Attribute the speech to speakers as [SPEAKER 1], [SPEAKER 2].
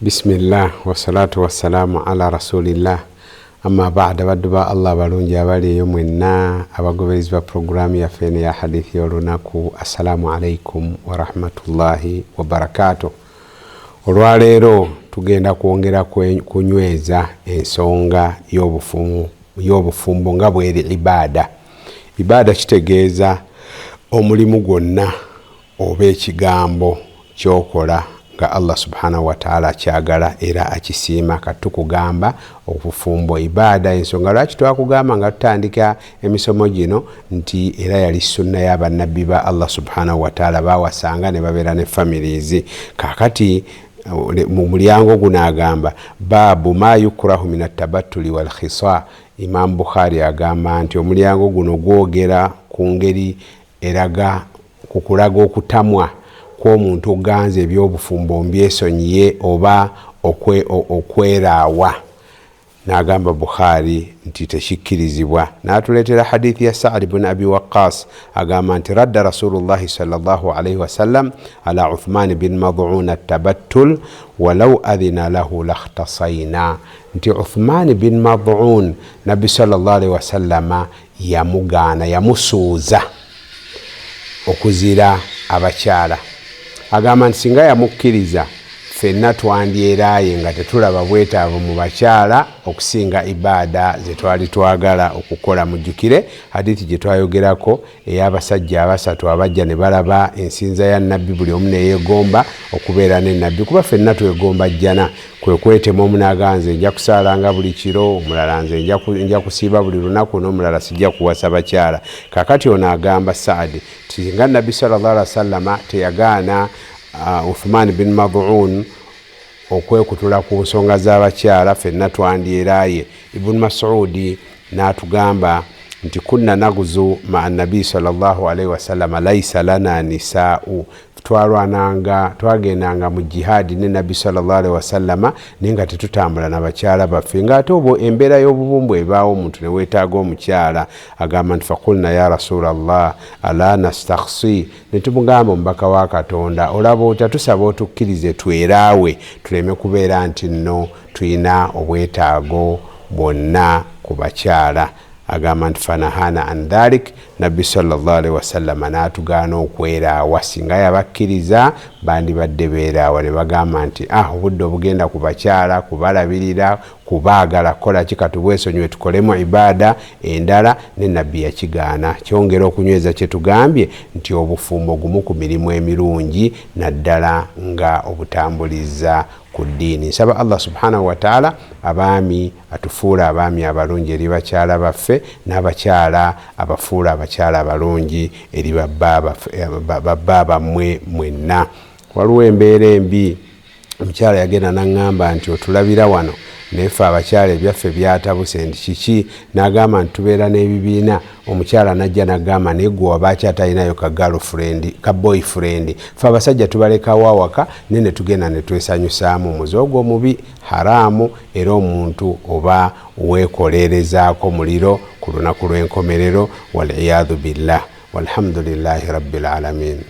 [SPEAKER 1] Bismillah wassalatu wassalamu ala rasulillah amma ba'da badduba Allah balungi abali yomwenna abagobezi ba programu ya fene ya hadithi olunaku. Assalamu alaikum wa rahmatullahi wa barakatuh. Olwaleero tugenda kwongera kunyweza ensonga y'obufumbo nga bweri ibada kitegeeza omulimu gwonna oba ekigambo kyokola nga Allah subhanahu wa ta'ala kyagala era akisiima. Katukugamba obufumbo ibada ensonga lwaki twakugamba nga tutandika emisomo gino nti era yali sunna y'abannabbi ba Allah subhanahu wa ta'ala bawasanga ne babeera ne families. Kakati mu mulyango guno agamba babu ma yukrahu min at-tabattuli wal khisa. Imam Bukhari agamba nti omulyango guno gwogera ku ngeri eraga kukulaga okutamwa kw'omuntu oganze ebyobufumbo mbyesonyiye oba okweraawa. N'agamba Bukhari nti tekikkirizibwa. N'atuleetera hadithi ya Sa'd ibn Abi Waqqas agamba nti radda Rasulullahi sallallahu alayhi wasallam ala Uthman bin Mad'un at-tabattul walau adhina lahu lakhtasayna. Nti Uthman bin Mad'un Nabi sallallahu alayhi wasallama yamugaana, yamusuuza okuzira abakyala. Agamba nti singa yamukkiriza ffenna twandyeraye nga tetulaba bwetaavu mu bakyala okusinga ibada ze twali twagala okukola. Mujjukire hadithi gye twayogerako ey'abasajja abasatu abajja ne balaba ensinza ya nabbi, buli omu ne yeegomba okubeera ne nabbi. Kuba ffenna twegomba jjana, kwe kwetema omu n'agamba nze nja kusaalanga buli kiro, omulala nze nja kusiiba buli lunaku, n'omulala sijja kuwasa bakyala. Kakati ono agamba Saadi singa nabbi sallallahu alaihi wasallama teyagaana Uthman bin Mad'un okwekutula ku nsonga z'abakyala, ffenna twandyeraye. Ibn Mas'udi n'atugamba nti kunna naguzu ma'a nabi sallallahu alaihi wasallam laysa lana nisaa'u. Twagendanga mu jihadi ne nabbi sallallahu alaihi wasallama nenga tetutambula na bakyala baffe. Ng'ate obwo embeera y'obubumbu ebaawo omuntu ne weetaaga omukyala. Agamba nti fakulna ya rasulallah ala nastakhsi. Ne tumugamba omubaka wa Katonda olaba otya tusaba otukkirize tweraawe tuleme kubeera nti nno tuyina obwetaago bwonna ku bakyala. Agamba nti fanahana an dhalik. Nabbi sallallahu alaihi wasallam n'atugaana okweraawa. Singa yabakkiriza bandibadde beeraawa. Ne bagamba nti obudde obugenda ku bakyala kubalabirira kubaagala kukola kikatubwesonyiwe tukolemu ibada endala, ne nabbi yakigaana. Kyongera okunyweza kye tugambye nti obufumbo gumu ku mirimu emirungi naddala nga obutambuliza ku ddiini. Nsaba Allah subhanahu wa ta'ala abaami atufuula abaami abalungi eri bakyala baffe, n'abakyala abafuula abakyala abalungi eri babba bammwe mwenna. Waliwo embeera embi, omukyala yagenda n'aŋŋamba nti otulabira wano nefe abakyala ebyaffe byatabuse nti kiki. N'agamba nti tubeera n'ebibiina. Omukyala najja n'agamba naye gwe waba akyatayinayo ka boyfriend, fe abasajja tubalekawo awaka ne tugenda ne twesanyusaamu. Muzoogo mubi, haraamu, era omuntu oba weekoleerezaako muliro ku lunaku lw'enkomerero. Wal iyadhu billah. Walhamdulillahi rabbil alamin.